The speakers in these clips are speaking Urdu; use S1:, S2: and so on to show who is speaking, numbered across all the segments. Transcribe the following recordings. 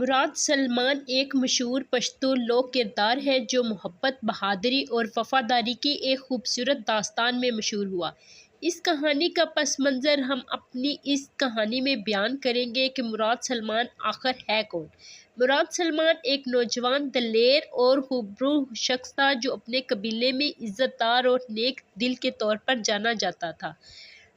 S1: مراد سلمان ایک مشہور پشتو لوک کردار ہے جو محبت، بہادری اور وفاداری کی ایک خوبصورت داستان میں مشہور ہوا۔ اس کہانی کا پس منظر ہم اپنی اس کہانی میں بیان کریں گے کہ مراد سلمان آخر ہے کون۔ مراد سلمان ایک نوجوان، دلیر اور خوبرو شخص تھا جو اپنے قبیلے میں عزت دار اور نیک دل کے طور پر جانا جاتا تھا۔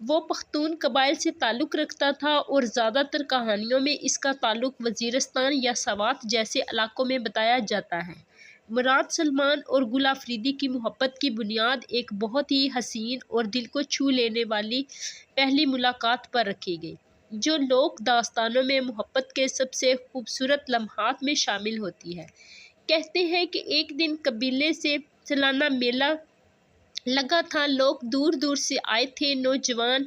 S1: وہ پختون قبائل سے تعلق رکھتا تھا اور زیادہ تر کہانیوں میں اس کا تعلق وزیرستان یا سوات جیسے علاقوں میں بتایا جاتا ہے۔ مراد سلمان اور گل آفریدی کی محبت کی بنیاد ایک بہت ہی حسین اور دل کو چھو لینے والی پہلی ملاقات پر رکھی گئی، جو لوک داستانوں میں محبت کے سب سے خوبصورت لمحات میں شامل ہوتی ہے۔ کہتے ہیں کہ ایک دن قبیلے سے سالانہ میلہ لگا تھا، لوگ دور دور سے آئے تھے، نوجوان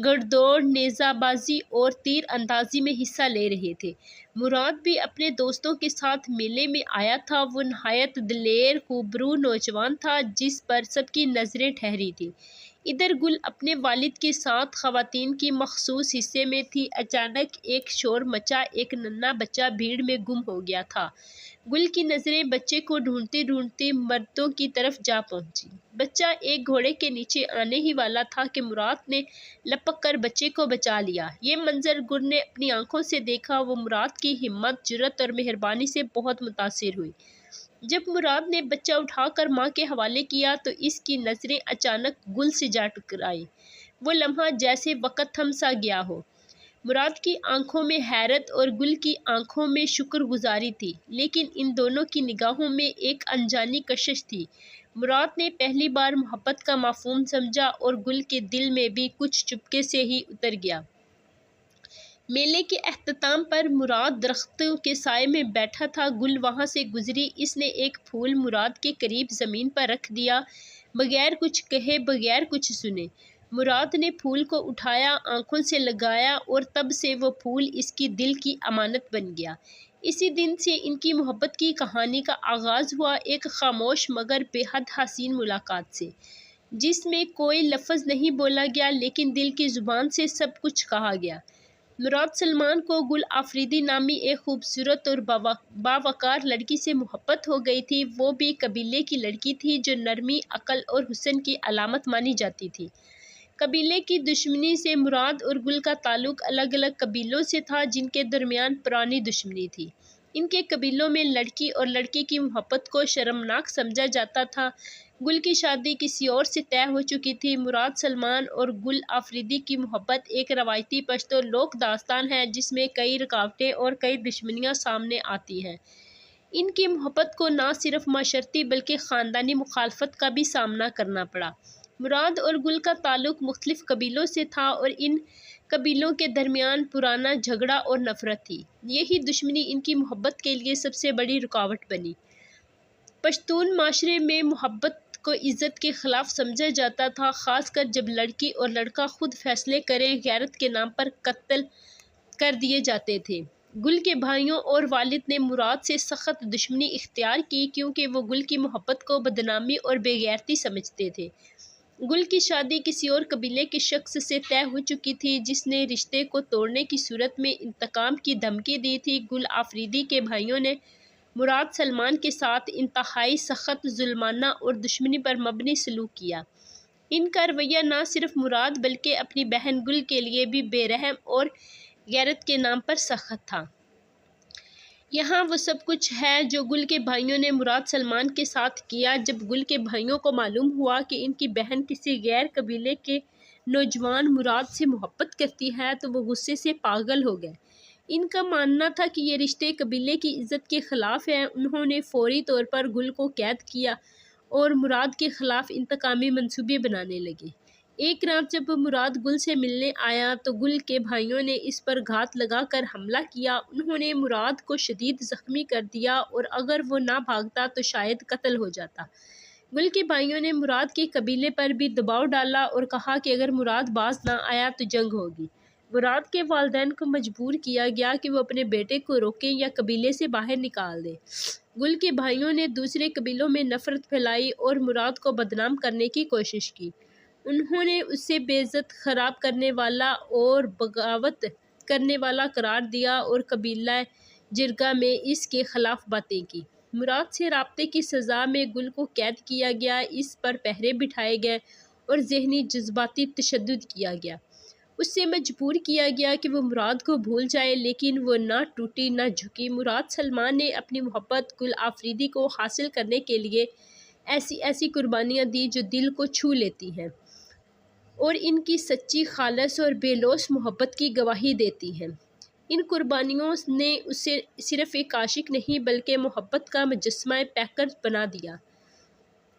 S1: گھڑ دوڑ، نیزہ بازی اور تیر اندازی میں حصہ لے رہے تھے۔ مراد بھی اپنے دوستوں کے ساتھ میلے میں آیا تھا۔ وہ نہایت دلیر، خوبرو نوجوان تھا جس پر سب کی نظریں ٹھہری تھیں۔ ادھر گل اپنے والد کے ساتھ خواتین کی مخصوص حصے میں تھی۔ اچانک ایک شور مچا، ایک ننھا بچہ بھیڑ میں گم ہو گیا تھا۔ گل کی نظریں بچے کو ڈھونڈتی ڈھونڈتی مردوں کی طرف جا پہنچی۔ بچہ ایک گھوڑے کے نیچے آنے ہی والا تھا کہ مراد نے لپک کر بچے کو بچا لیا۔ یہ منظر گل نے اپنی آنکھوں سے دیکھا۔ وہ مراد کی ہمت، جرأت اور مہربانی سے بہت متاثر ہوئی۔ جب مراد نے بچہ اٹھا کر ماں کے حوالے کیا تو اس کی نظریں اچانک گل سے جا ٹکرائیں۔ وہ لمحہ جیسے وقت تھم سا گیا ہو۔ مراد کی آنکھوں میں حیرت اور گل کی آنکھوں میں شکر گزاری تھی، لیکن ان دونوں کی نگاہوں میں ایک انجانی کشش تھی۔ مراد نے پہلی بار محبت کا مفہوم سمجھا اور گل کے دل میں بھی کچھ چپکے سے ہی اتر گیا۔ میلے کے اختتام پر مراد درختوں کے سائے میں بیٹھا تھا۔ گل وہاں سے گزری۔ اس نے ایک پھول مراد کے قریب زمین پر رکھ دیا، بغیر کچھ کہے، بغیر کچھ سنے۔ مراد نے پھول کو اٹھایا، آنکھوں سے لگایا اور تب سے وہ پھول اس کی دل کی امانت بن گیا۔ اسی دن سے ان کی محبت کی کہانی کا آغاز ہوا، ایک خاموش مگر بے حد حسین ملاقات سے، جس میں کوئی لفظ نہیں بولا گیا لیکن دل کی زبان سے سب کچھ کہا گیا۔ مراد سلمان کو گل آفریدی نامی ایک خوبصورت اور باوقار لڑکی سے محبت ہو گئی تھی۔ وہ بھی قبیلے کی لڑکی تھی جو نرمی، عقل اور حسن کی علامت مانی جاتی تھی۔ قبیلے کی دشمنی سے مراد اور گل کا تعلق الگ الگ قبیلوں سے تھا جن کے درمیان پرانی دشمنی تھی۔ ان کے قبیلوں میں لڑکی اور لڑکے کی محبت کو شرمناک سمجھا جاتا تھا۔ گل کی شادی کسی اور سے طے ہو چکی تھی۔ مراد سلمان اور گل آفریدی کی محبت ایک روایتی پشتو لوک داستان ہے جس میں کئی رکاوٹیں اور کئی دشمنیاں سامنے آتی ہیں۔ ان کی محبت کو نہ صرف معاشرتی بلکہ خاندانی مخالفت کا بھی سامنا کرنا پڑا۔ مراد اور گل کا تعلق مختلف قبیلوں سے تھا اور ان قبیلوں کے درمیان پرانا جھگڑا اور نفرت تھی۔ یہی دشمنی ان کی محبت کے لیے سب سے بڑی رکاوٹ بنی۔ پشتون معاشرے میں محبت کو عزت کے خلاف سمجھا جاتا تھا، خاص کر جب لڑکی اور لڑکا خود فیصلے کریں۔ غیرت کے نام پر قتل کر دیے جاتے تھے۔ گل کے بھائیوں اور والد نے مراد سے سخت دشمنی اختیار کی کیونکہ وہ گل کی محبت کو بدنامی اور بے غیرتی سمجھتے تھے۔ گل کی شادی کسی اور قبیلے کے شخص سے طے ہو چکی تھی جس نے رشتے کو توڑنے کی صورت میں انتقام کی دھمکی دی تھی۔ گل آفریدی کے بھائیوں نے مراد سلمان کے ساتھ انتہائی سخت، ظلمانہ اور دشمنی پر مبنی سلوک کیا۔ ان کا رویہ نہ صرف مراد بلکہ اپنی بہن گل کے لیے بھی بے رحم اور غیرت کے نام پر سخت تھا۔ یہاں وہ سب کچھ ہے جو گل کے بھائیوں نے مراد سلمان کے ساتھ کیا۔ جب گل کے بھائیوں کو معلوم ہوا کہ ان کی بہن کسی غیر قبیلے کے نوجوان مراد سے محبت کرتی ہے تو وہ غصے سے پاگل ہو گئے۔ ان کا ماننا تھا کہ یہ رشتے قبیلے کی عزت کے خلاف ہیں۔ انہوں نے فوری طور پر گل کو قید کیا اور مراد کے خلاف انتقامی منصوبے بنانے لگے۔ ایک رات جب مراد گل سے ملنے آیا تو گل کے بھائیوں نے اس پر گھات لگا کر حملہ کیا۔ انہوں نے مراد کو شدید زخمی کر دیا اور اگر وہ نہ بھاگتا تو شاید قتل ہو جاتا۔ گل کے بھائیوں نے مراد کے قبیلے پر بھی دباؤ ڈالا اور کہا کہ اگر مراد باز نہ آیا تو جنگ ہوگی۔ مراد کے والدین کو مجبور کیا گیا کہ وہ اپنے بیٹے کو روکیں یا قبیلے سے باہر نکال دیں۔ گل کے بھائیوں نے دوسرے قبیلوں میں نفرت پھیلائی اور مراد کو بدنام کرنے کی کوشش کی۔ انہوں نے اسے بے عزت، خراب کرنے والا اور بغاوت کرنے والا قرار دیا اور قبیلہ جرگہ میں اس کے خلاف باتیں کی۔ مراد سے رابطے کی سزا میں گل کو قید کیا گیا، اس پر پہرے بٹھائے گئے اور ذہنی جذباتی تشدد کیا گیا۔ اس سے مجبور کیا گیا کہ وہ مراد کو بھول جائے، لیکن وہ نہ ٹوٹی نہ جھکی۔ مراد سلمان نے اپنی محبت گل آفریدی کو حاصل کرنے کے لیے ایسی قربانیاں دی جو دل کو چھو لیتی ہیں اور ان کی سچی، خالص اور بے لوث محبت کی گواہی دیتی ہیں۔ ان قربانیوں نے اسے صرف ایک عاشق نہیں بلکہ محبت کا مجسمہ پیکر بنا دیا۔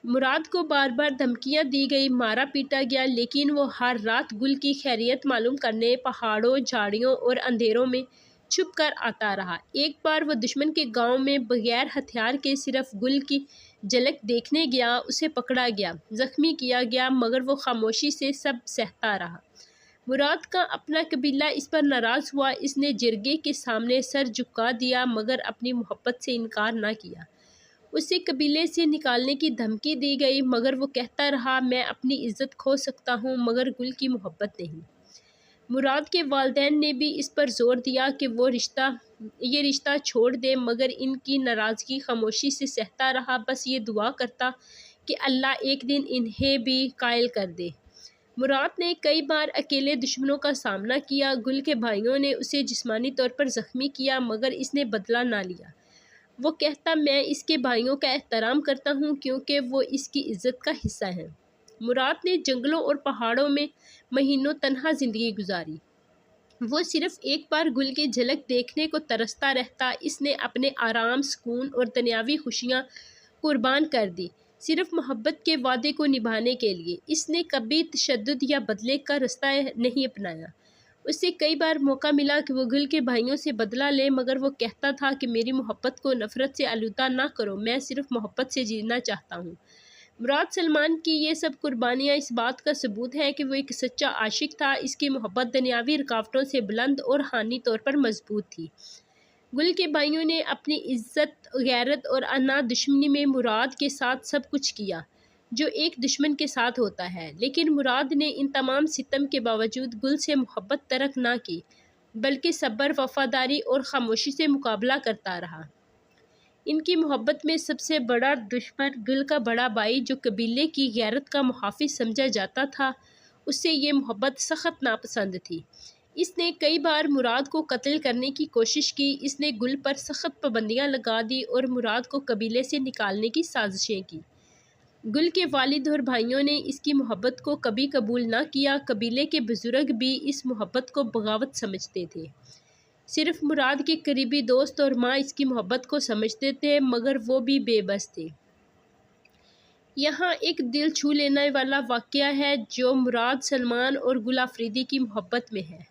S1: مراد کو بار بار دھمکیاں دی گئی، مارا پیٹا گیا، لیکن وہ ہر رات گل کی خیریت معلوم کرنے پہاڑوں، جھاڑیوں اور اندھیروں میں چھپ کر آتا رہا۔ ایک بار وہ دشمن کے گاؤں میں بغیر ہتھیار کے صرف گل کی جھلک دیکھنے گیا، اسے پکڑا گیا، زخمی کیا گیا، مگر وہ خاموشی سے سب سہتا رہا۔ مراد کا اپنا قبیلہ اس پر ناراض ہوا، اس نے جرگے کے سامنے سر جھکا دیا مگر اپنی محبت سے انکار نہ کیا۔ اسے قبیلے سے نکالنے کی دھمکی دی گئی مگر وہ کہتا رہا، میں اپنی عزت کھو سکتا ہوں مگر گل کی محبت نہیں۔ مراد کے والدین نے بھی اس پر زور دیا کہ وہ یہ رشتہ چھوڑ دے مگر ان کی ناراضگی خاموشی سے سہتا رہا، بس یہ دعا کرتا کہ اللہ ایک دن انہیں بھی قائل کر دے۔ مراد نے کئی بار اکیلے دشمنوں کا سامنا کیا، گل کے بھائیوں نے اسے جسمانی طور پر زخمی کیا مگر اس نے بدلہ نہ لیا۔ وہ کہتا، میں اس کے بھائیوں کا احترام کرتا ہوں کیونکہ وہ اس کی عزت کا حصہ ہیں۔ مراد نے جنگلوں اور پہاڑوں میں مہینوں تنہا زندگی گزاری۔ وہ صرف ایک بار گل کی جھلک دیکھنے کو ترستا رہتا، اس نے اپنے آرام، سکون اور دنیاوی خوشیاں قربان کر دی، صرف محبت کے وعدے کو نبھانے کے لیے۔ اس نے کبھی تشدد یا بدلے کا رستہ نہیں اپنایا۔ اسے کئی بار موقع ملا کہ وہ گل کے بھائیوں سے بدلہ لے مگر وہ کہتا تھا کہ میری محبت کو نفرت سے آلودہ نہ کرو، میں صرف محبت سے جینا چاہتا ہوں۔ مراد سلمان کی یہ سب قربانیاں اس بات کا ثبوت ہے کہ وہ ایک سچا عاشق تھا، اس کی محبت دنیاوی رکاوٹوں سے بلند اور روحانی طور پر مضبوط تھی۔ گل کے بھائیوں نے اپنی عزت، غیرت اور انا دشمنی میں مراد کے ساتھ سب کچھ کیا جو ایک دشمن کے ساتھ ہوتا ہے، لیکن مراد نے ان تمام ستم کے باوجود گل سے محبت ترک نہ کی بلکہ صبر، وفاداری اور خاموشی سے مقابلہ کرتا رہا۔ ان کی محبت میں سب سے بڑا دشمن گل کا بڑا بھائی جو قبیلے کی غیرت کا محافظ سمجھا جاتا تھا، اس سے یہ محبت سخت ناپسند تھی۔ اس نے کئی بار مراد کو قتل کرنے کی کوشش کی، اس نے گل پر سخت پابندیاں لگا دی اور مراد کو قبیلے سے نکالنے کی سازشیں کی۔ گل کے والد اور بھائیوں نے اس کی محبت کو کبھی قبول نہ کیا، قبیلے کے بزرگ بھی اس محبت کو بغاوت سمجھتے تھے۔ صرف مراد کے قریبی دوست اور ماں اس کی محبت کو سمجھتے تھے مگر وہ بھی بے بس تھے۔ یہاں ایک دل چھو لینے والا واقعہ ہے جو مراد سلمان اور گل آفریدی کی محبت میں ہے۔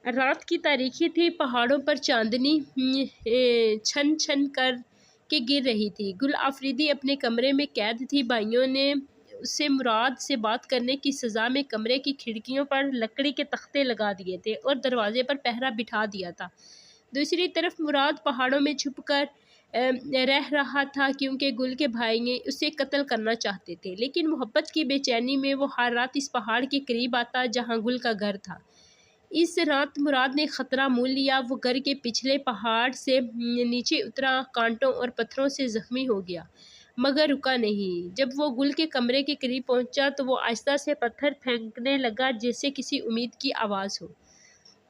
S1: رات کی تاریکی تھی، پہاڑوں پر چاندنی چھن چھن کر کے گر رہی تھی۔ گل آفریدی اپنے کمرے میں قید تھی، بھائیوں نے اسے مراد سے بات کرنے کی سزا میں کمرے کی کھڑکیوں پر لکڑی کے تختے لگا دیے تھے اور دروازے پر پہرا بٹھا دیا تھا۔ دوسری طرف مراد پہاڑوں میں چھپ کر رہ رہا تھا کیونکہ گل کے بھائی اسے قتل کرنا چاہتے تھے، لیکن محبت کی بے چینی میں وہ ہر رات اس پہاڑ کے قریب آتا جہاں گل کا گھر تھا۔ اس رات مراد نے خطرہ مول لیا، وہ گھر کے پچھلے پہاڑ سے نیچے اترا، کانٹوں اور پتھروں سے زخمی ہو گیا مگر رکا نہیں۔ جب وہ گل کے کمرے کے قریب پہنچا تو وہ آہستہ سے پتھر پھینکنے لگا جیسے کسی امید کی آواز ہو۔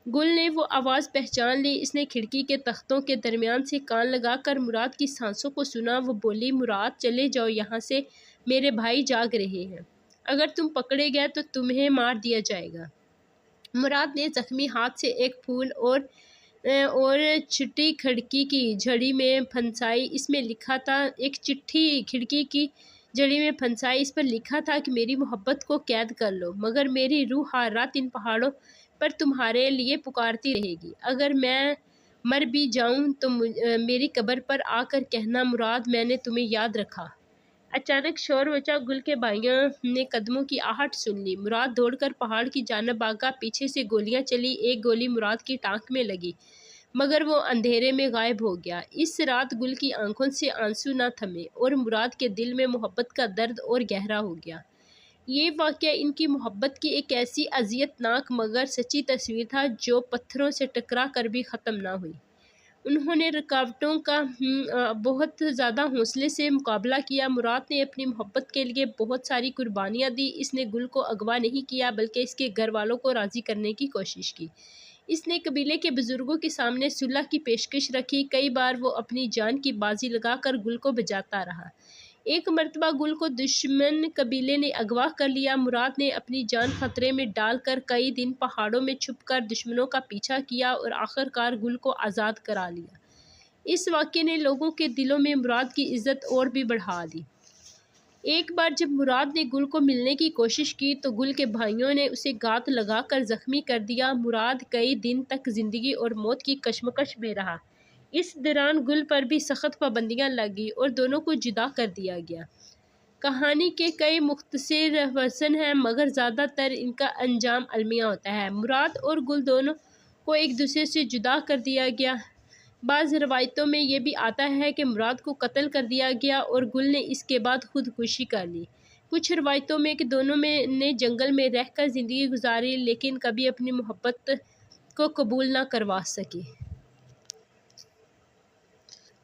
S1: گل نے وہ آواز پہچان لی، اس نے کھڑکی کے تختوں کے درمیان سے کان لگا کر مراد کی سانسوں کو سنا۔ وہ بولی، مراد چلے جاؤ یہاں سے، میرے بھائی جاگ رہے ہیں، اگر تم پکڑے گئے تو تمہیں مار دیا جائے گا۔ مراد نے زخمی ہاتھ سے ایک پھول اور چٹھی کھڑکی کی جھڑی میں پھنسائی، اس میں لکھا تھا، ایک چٹھی کھڑکی کی جھڑی میں پھنسائی، اس پر لکھا تھا کہ میری محبت کو قید کر لو مگر میری روح ہر رات ان پہاڑوں پر تمہارے لیے پکارتی رہے گی، اگر میں مر بھی جاؤں تو میری قبر پر آ کر کہنا، مراد میں نے تمہیں یاد رکھا۔ اچانک شور مچا، گل کے بھائیوں نے قدموں کی آہٹ سن لی، مراد دوڑ کر پہاڑ کی جانب بھاگا، پیچھے سے گولیاں چلی، ایک گولی مراد کی ٹانک میں لگی مگر وہ اندھیرے میں غائب ہو گیا۔ اس رات گل کی آنکھوں سے آنسو نہ تھمے اور مراد کے دل میں محبت کا درد اور گہرا ہو گیا۔ یہ واقعہ ان کی محبت کی ایک ایسی اذیت ناک مگر سچی تصویر تھا جو پتھروں سے ٹکرا کر بھی ختم نہ ہوئی۔ انہوں نے رکاوٹوں کا بہت زیادہ حوصلے سے مقابلہ کیا۔ مراد نے اپنی محبت کے لیے بہت ساری قربانیاں دی۔ اس نے گل کو اغوا نہیں کیا بلکہ اس کے گھر والوں کو راضی کرنے کی کوشش کی۔ اس نے قبیلے کے بزرگوں کے سامنے صلح کی پیشکش رکھی۔ کئی بار وہ اپنی جان کی بازی لگا کر گل کو بچاتا رہا۔ ایک مرتبہ گل کو دشمن قبیلے نے اغوا کر لیا۔ مراد نے اپنی جان خطرے میں ڈال کر کئی دن پہاڑوں میں چھپ کر دشمنوں کا پیچھا کیا اور آخر کار گل کو آزاد کرا لیا۔ اس واقعے نے لوگوں کے دلوں میں مراد کی عزت اور بھی بڑھا دی۔ ایک بار جب مراد نے گل کو ملنے کی کوشش کی تو گل کے بھائیوں نے اسے گھات لگا کر زخمی کر دیا۔ مراد کئی دن تک زندگی اور موت کی کشمکش میں رہا۔ اس دوران گل پر بھی سخت پابندیاں لگیں اور دونوں کو جدا کر دیا گیا۔ کہانی کے کئی مختصر ورژن ہیں مگر زیادہ تر ان کا انجام المیہ ہوتا ہے۔ مراد اور گل دونوں کو ایک دوسرے سے جدا کر دیا گیا۔ بعض روایتوں میں یہ بھی آتا ہے کہ مراد کو قتل کر دیا گیا اور گل نے اس کے بعد خودکشی کر لی۔ کچھ روایتوں میں کہ دونوں نے جنگل میں رہ کر زندگی گزاری لیکن کبھی اپنی محبت کو قبول نہ کروا سکے۔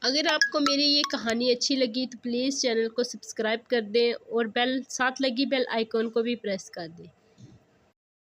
S1: اگر آپ کو میری یہ کہانی اچھی لگی تو پلیز چینل کو سبسکرائب کر دیں اور ساتھ لگی بیل آئیکن کو بھی پریس کر دیں۔